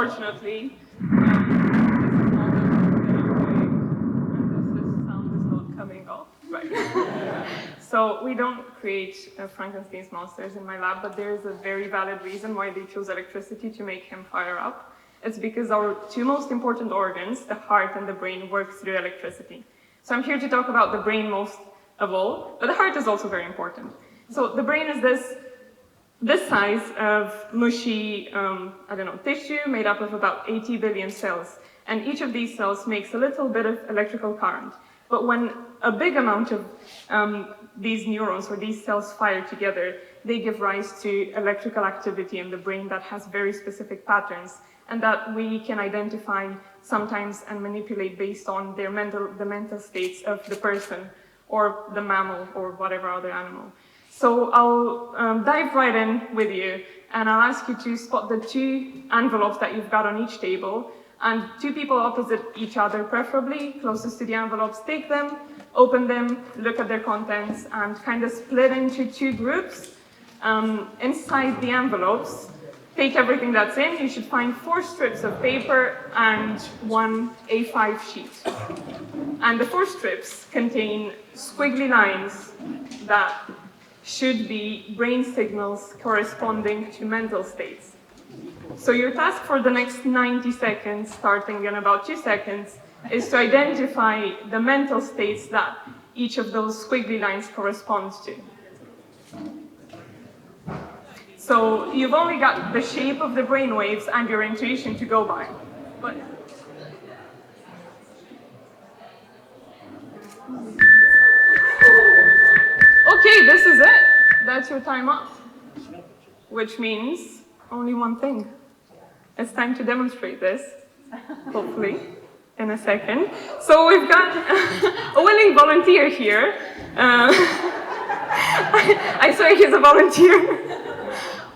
unfortunately, this is not and this sound is not coming off. Right. So we don't create Frankenstein's monsters in my lab, but there is a very valid reason why they chose electricity to make him fire up. It's because our two most important organs, the heart and the brain, work through electricity. So I'm here to talk about the brain most of all, but the heart is also very important. So the brain is this size of mushy, tissue made up of about 80 billion cells. And each of these cells makes a little bit of electrical current. But when a big amount of these neurons or these cells fire together, they give rise to electrical activity in the brain that has very specific patterns and that we can identify sometimes and manipulate based on the mental states of the person or the mammal or whatever other animal. So I'll dive right in with you, and I'll ask you to spot the two envelopes that you've got on each table, and two people opposite each other, preferably closest to the envelopes. Take them, open them, look at their contents, and kind of split into two groups. Inside the envelopes, take everything that's in. You should find 4 strips of paper and 1 A5 sheet. And the 4 strips contain squiggly lines that should be brain signals corresponding to mental states. So your task for the next 90 seconds, starting in about 2 seconds, is to identify the mental states that each of those squiggly lines corresponds to. So you've only got the shape of the brain waves and your intuition to go by. But okay, this is it. That's your time up. Which means only one thing. It's time to demonstrate this, hopefully, in a second. So we've got a willing volunteer here. I swear he's a volunteer.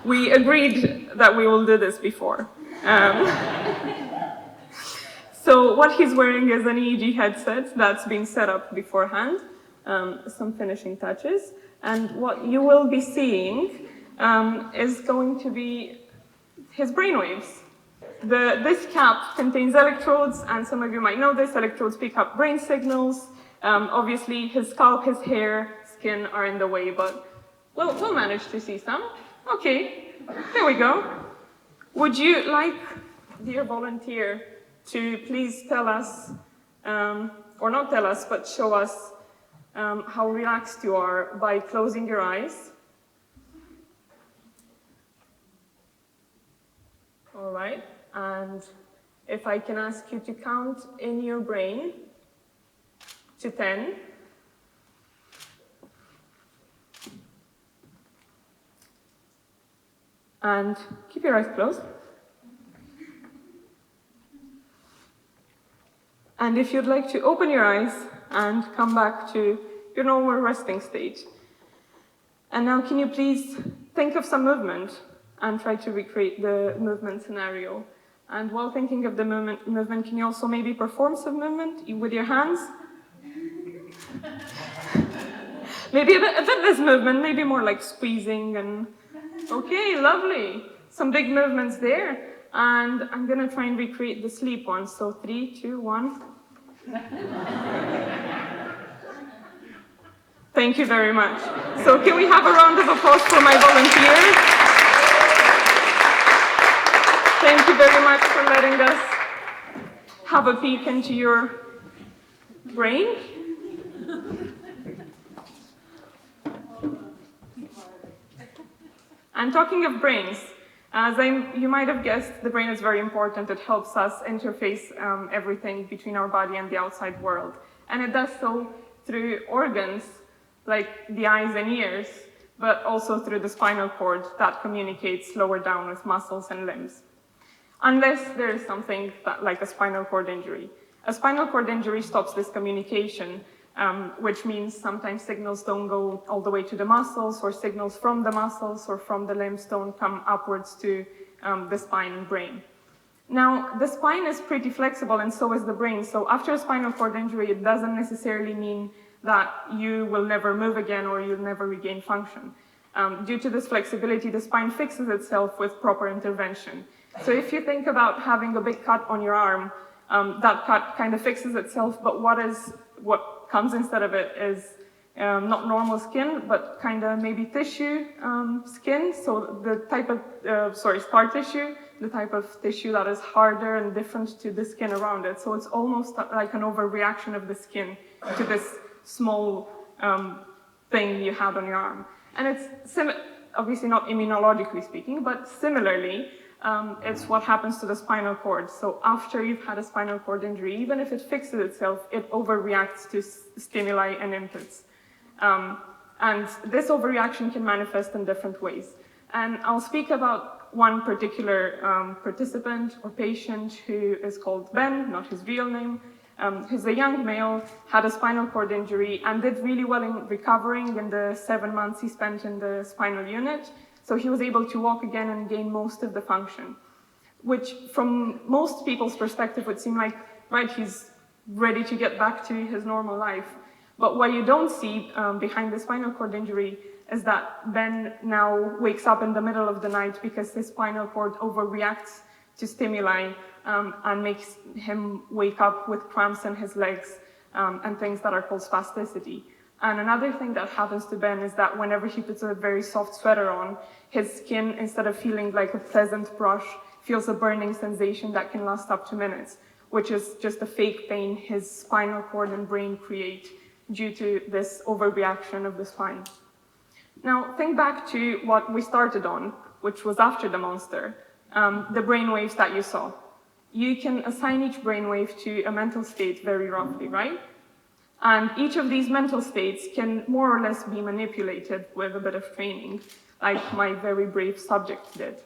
We agreed that we will do this before. So what he's wearing is an EEG headset that's been set up beforehand, some finishing touches. And what you will be seeing is going to be his brainwaves. This cap contains electrodes, and some of you might know this, electrodes pick up brain signals. Obviously, his scalp, his hair, skin are in the way, but we'll manage to see some. Okay, there we go. Would you like, dear volunteer, to please tell us, or not tell us, but show us how relaxed you are by closing your eyes? All right, and if I can ask you to count in your brain to 10. And keep your eyes closed. And if you'd like to open your eyes and come back to your normal resting state. And now can you please think of some movement and try to recreate the movement scenario. And while thinking of the movement, can you also maybe perform some movement with your hands? Maybe a bit less movement, maybe more like squeezing and... Okay, lovely. Some big movements there. And I'm going to try and recreate the sleep one. So 3, 2, 1. Thank you very much. So can we have a round of applause for my volunteers? Thank you very much for letting us have a peek into your brain. And talking of brains, as you might have guessed, the brain is very important. It helps us interface everything between our body and the outside world. And it does so through organs like the eyes and ears, but also through the spinal cord that communicates lower down with muscles and limbs. Unless there is something like a spinal cord injury. A spinal cord injury stops this communication, which means sometimes signals don't go all the way to the muscles, or signals from the muscles or from the limbs don't come upwards to the spine and brain. Now, the spine is pretty flexible, and so is the brain. So after a spinal cord injury, it doesn't necessarily mean that you will never move again or you'll never regain function. Due to this flexibility, the spine fixes itself with proper intervention. So if you think about having a big cut on your arm, that cut kind of fixes itself, but what comes instead of it is not normal skin, but kind of maybe tissue skin. So the type of, scar tissue, the type of tissue that is harder and different to the skin around it. So it's almost like an overreaction of the skin to this small thing you had on your arm. And it's obviously not immunologically speaking, but similarly, it's what happens to the spinal cord. So after you've had a spinal cord injury, even if it fixes itself, it overreacts to stimuli and inputs. And this overreaction can manifest in different ways. And I'll speak about one particular participant or patient who is called Ben, not his real name. He's a young male, had a spinal cord injury, and did really well in recovering in the 7 months he spent in the spinal unit. So he was able to walk again and gain most of the function, which from most people's perspective would seem like, right, he's ready to get back to his normal life. But what you don't see behind the spinal cord injury is that Ben now wakes up in the middle of the night because his spinal cord overreacts to stimuli and makes him wake up with cramps in his legs and things that are called spasticity. And another thing that happens to Ben is that whenever he puts a very soft sweater on, his skin, instead of feeling like a pleasant brush, feels a burning sensation that can last up to minutes, which is just a fake pain his spinal cord and brain create due to this overreaction of the spine. Now, think back to what we started on, which was after the monster, the brain waves that you saw. You can assign each brainwave to a mental state very roughly, right? And each of these mental states can more or less be manipulated with a bit of training, like my very brave subject did.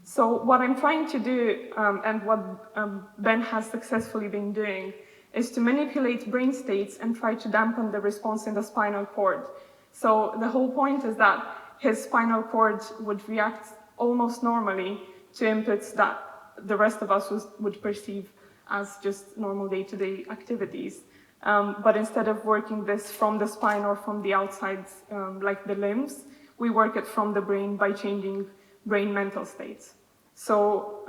So what I'm trying to do, and what Ben has successfully been doing, is to manipulate brain states and try to dampen the response in the spinal cord. So the whole point is that his spinal cord would react almost normally to inputs that the rest of us would perceive as just normal day-to-day activities. But instead of working this from the spine or from the outside, like the limbs, we work it from the brain by changing brain mental states. So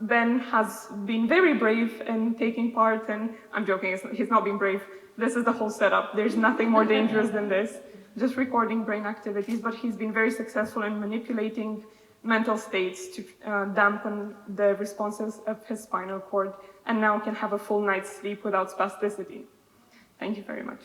Ben has been very brave in taking part in, I'm joking, he's not been brave. This is the whole setup. There's nothing more dangerous than this, just recording brain activities, but he's been very successful in manipulating mental states to dampen the responses of his spinal cord, and now can have a full night's sleep without spasticity. Thank you very much.